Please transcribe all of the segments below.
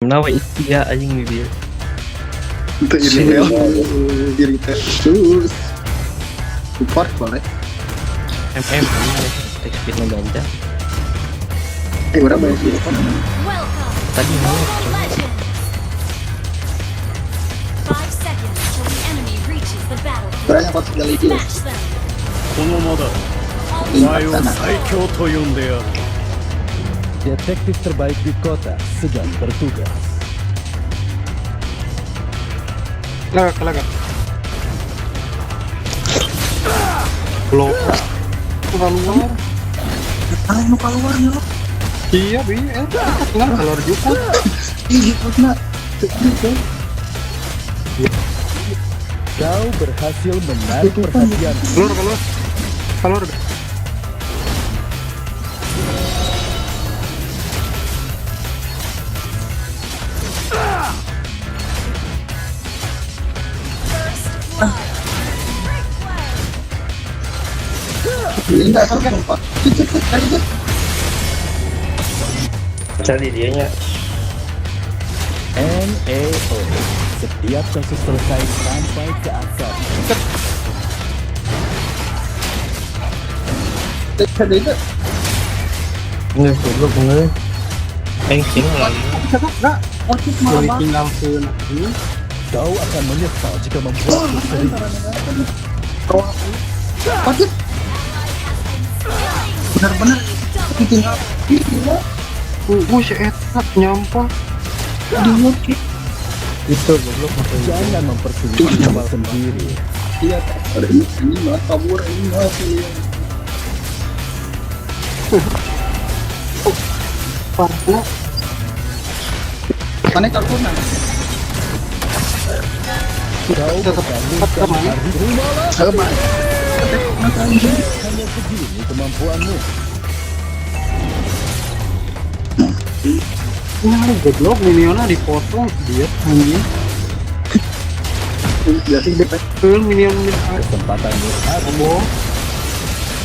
Kenapa iya anjing bibir? Untuk ini diri terus support boleh. Tek speednya ganja. Udah banyak support. Tadi mau Beranya pas sekali itu. このまだお前を最強と呼んでやる Detektif terbaik di kota sedang bertugas. Kelaga. Belum. Keluar. Nu keluar ya. Iya, bi. Tengah keluar juga. Iya, nak. Kau berhasil menarik perhatian. Keluar. Enggak kan Pak. cari dianya. NAO. Setiap kasus selesai sampai ke akar. Itu. Nggak goblok nggak. Sini lagi. Enggak. Otis malah tinggal ini. Kau akan menyesal jika membuatku sering. Otis. Benar-benar tinggal. Si Eta nyampah di muti. Itu goblok. Jangan mempersulit diri sendiri. Iya, ada ini malah kabur ini masih. Parah. Mana kabur nang? Kau berbandingkan hari Sama. hanya segini kemampuanmu. Ini goblok minionnya dipotong dia anjing. Biasa betul minion Kesempatanmu habis.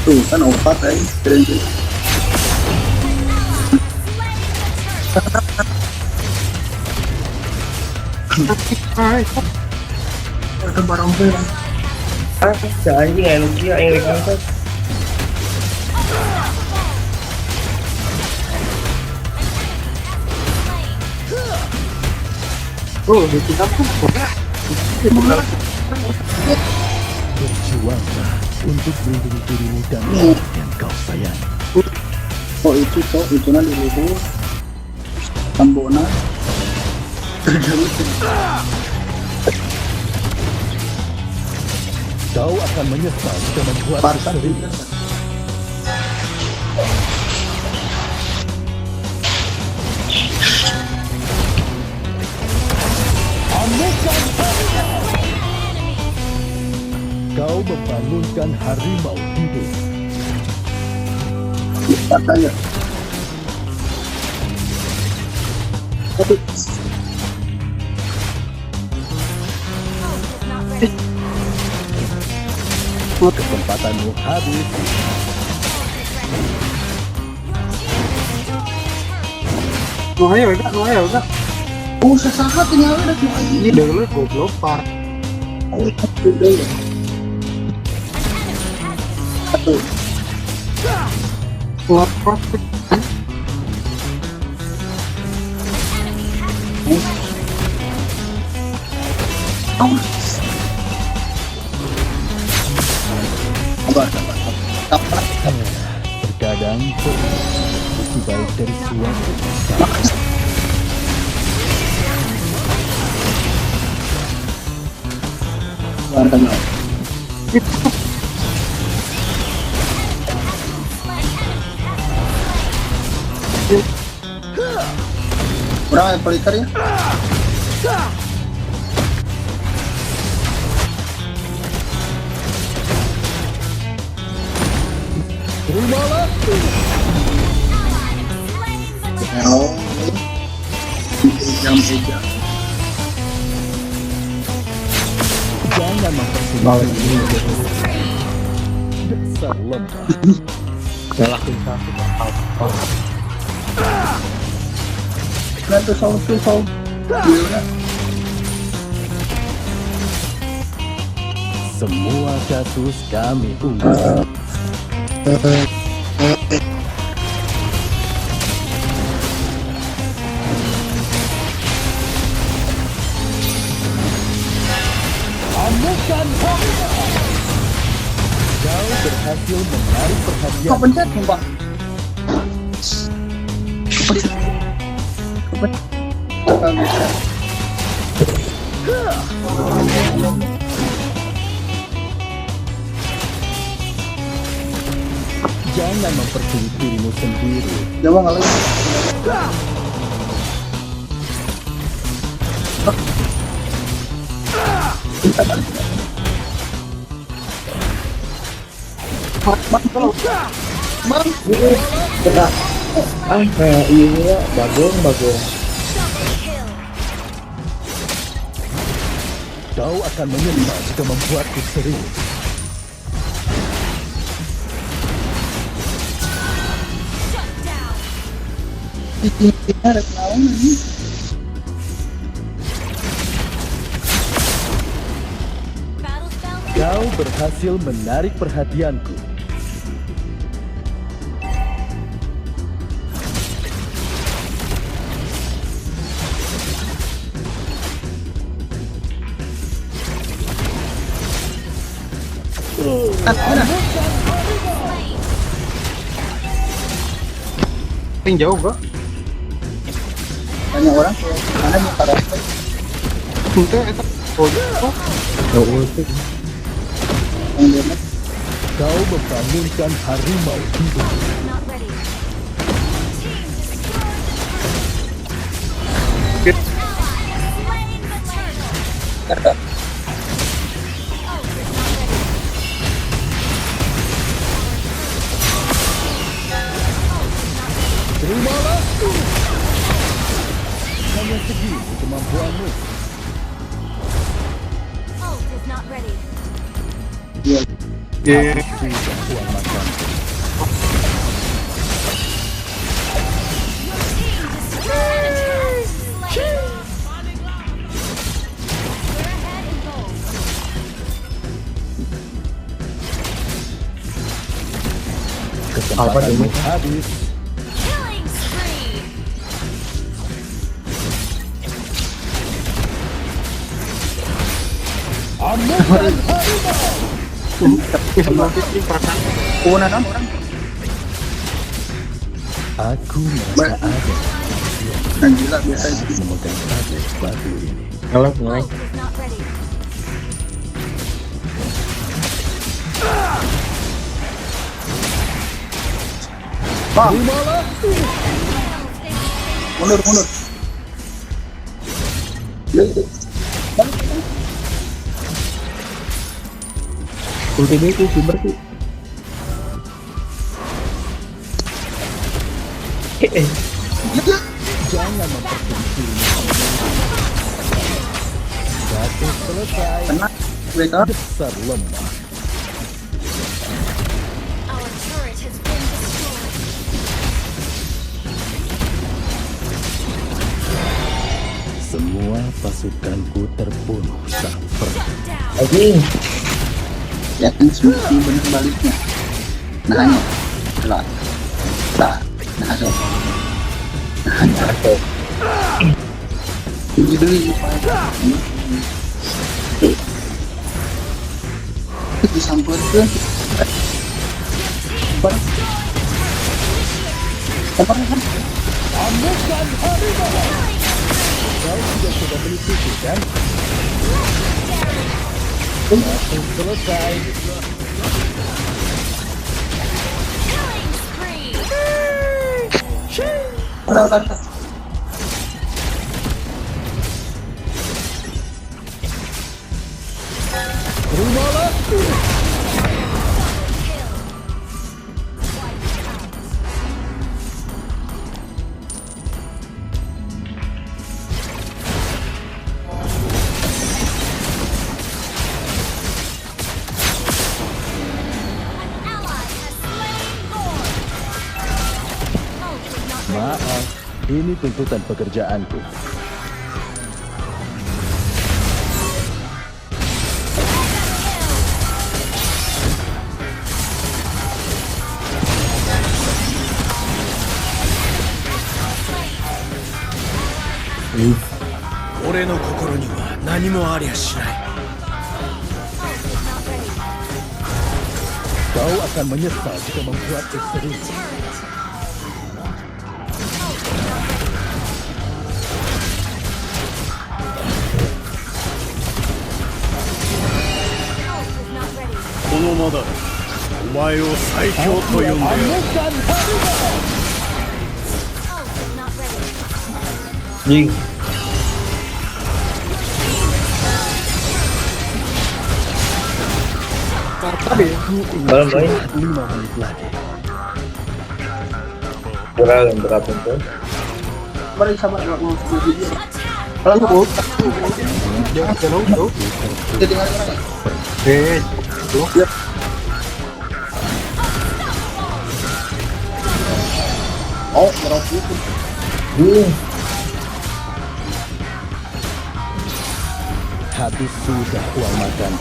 tuh kan opat keren tuh. Ada barang perang. Anjing ayo kia yang ngangkat. Oh, di kita tuh Berjuanglah untuk melindungi dirimu dan orang yang kau sayangi. oh itu nanti dulu tambona Kau akan menyesal jika membuat partan Kau membangunkan harimau hidup. katanya. Tapi Kesempatanmu habis. ayo enggak. Sesaat ini ada tuh lagi. Ini dulu goblok par. Satu. Keluar profit. Terkadang lebih baik dari suatu Kurang yang pelikar ya. terimalah. Oh, jam 3. Jangan mempersulit diri. Dasar lemah. Salah kita. Ganto satu. Gila. Semua kasus kami ungkap. Amukan harimau. Kau berhasil menarik perhatian. Kau pencet sumpah. Kau bisa. Jangan mempersulit dirimu sendiri. Jawa nggak lagi. Bang, kalau bang, Kita kayak ini ya bagong. Kau akan menyesal jika membuatku serius. ini ada kenalan ini. Kau berhasil menarik perhatianku. Yang jauh bro. Banyak orang mana yang pada itu yang dia Kau membangunkan harimau hidup. Terimalah. Hanya segini kemampuanmu. Aku sudah tuan makan. Kesempatanmu habis. Amukan harimau. Kuna kan orang Aku merasa ada yang gila biasa itu. memegang tablet batu ini. Ngalah. Bang, Terimalah. mundur. Ultimate itu berarti. Jangan mempersulit dirimu sendiri. Satu selesai. Tenang, mereka Besar lemah. Semua pasukanku terbunuh saat perang. Anjing. yakin sih bener baliknya. Nah, ini lah. Nah, so. Ini dulu disamperin apa kan? Amukan harimau. Kau sudah coba beli susu kan? Satu selesai. Udah. Terimalah. Maaf, Ini tuntutan pekerjaanku. Ih, 俺の心には何もありゃしない Kau akan menyesal jika membuatku sedih.このまだお前を最強と呼んでやる Amukan harimau. Jing. Malam main 5 menit lagi. berat itu. Mari sama mau video. Kalau mau jangan jauh. Jadi tuh. Oh, berat itu. Jing. Habis sudah uang makan.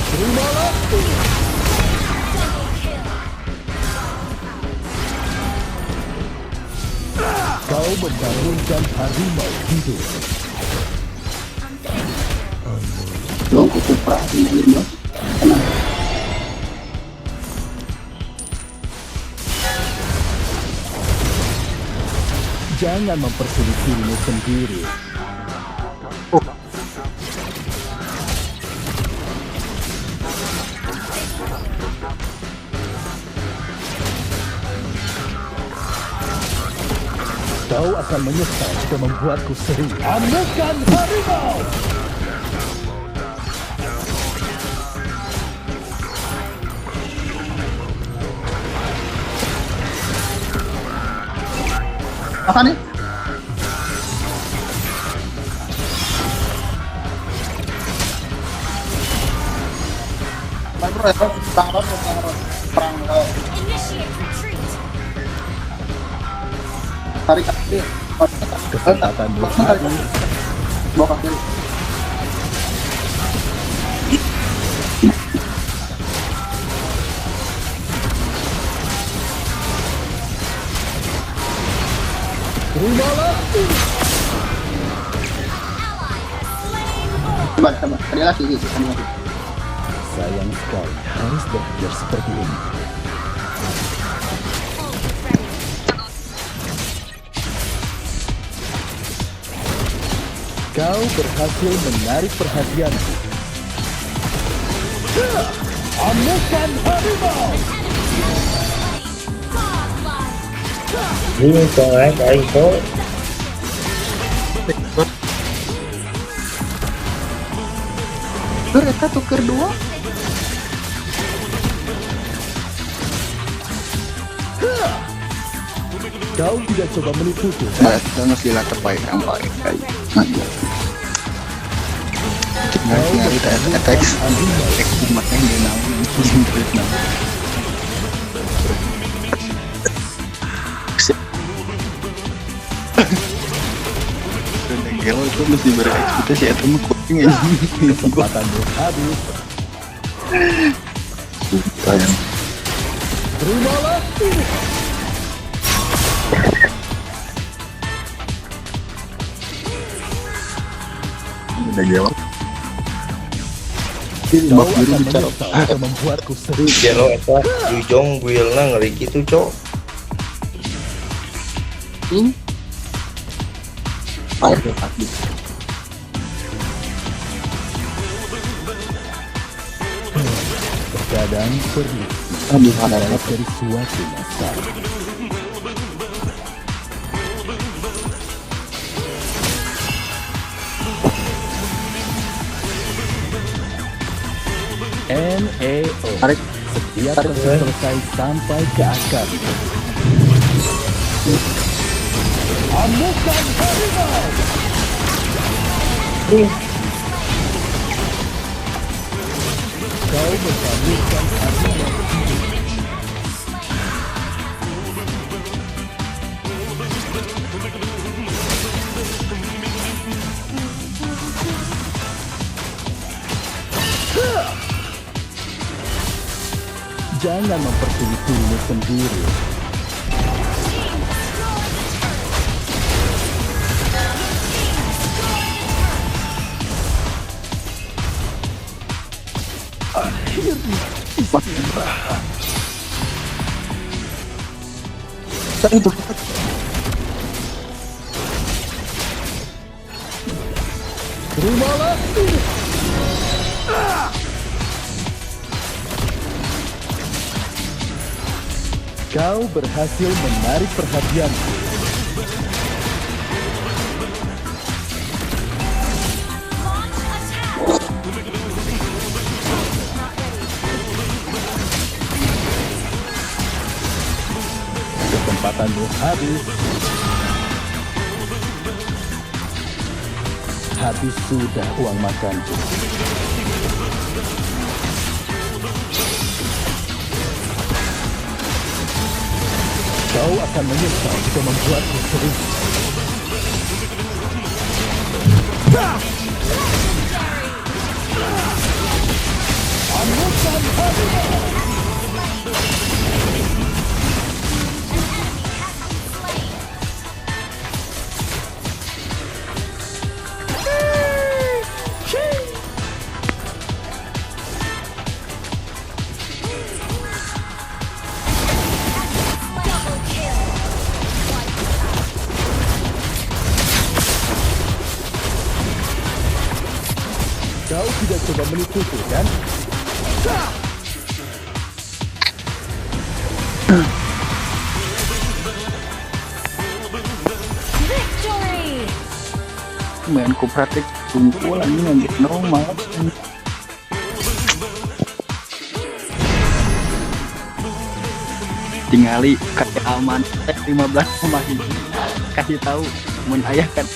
Terimalah ini. Kau membangunkan harimau hidup. Jangan mempersulit dirimu sendiri. Kau akan menyesal jika membuatku sedih. Amukan harimau! Apa nih? Perang tarik kaki. Kesempatanmu habis. Bawa kaki. Terimalah ini. Coba. Tadi lagi gitu. Sayang sekali harus berakhir seperti ini. Kau berhasil menarik perhatianku. Amukan harimau! Jing con ái cái số. Mereka tuker dua. Kau tidak coba menipuku. Kita sila terbaik yang baik. Tinggal kita attack umatnya dia namun. Gelo itu mesti berekspektasi atau mau kucing aja. Kesempatanmu habis. Sayang. Terimalah ini. Udah gelo. Kau akan menyesal jika membuatku sedih. Jero eta Yujong builna ngeri gitu, Cok. Ayo kaki. Terkadang perlu Aduh, ada dari suatu masalah. NAO. Tarik. Setiap proses selesai sampai ke akar. Amukan harimau! Kau bersalurkan armor. Jangan mempersulit dirimu sendiri. Itu Terimalah ini. Kau berhasil menarik perhatianku. Kesempatanmu habis. Habis sudah uang makanku. Kau akan menyesal jika membuatku serius. Amukan harimau. Kau tidak coba menipuku, kan? Victory! main ku praktek tumpul ini nggak normal. Tingali kayak aman 15 pemain kasih tahu mun aya kan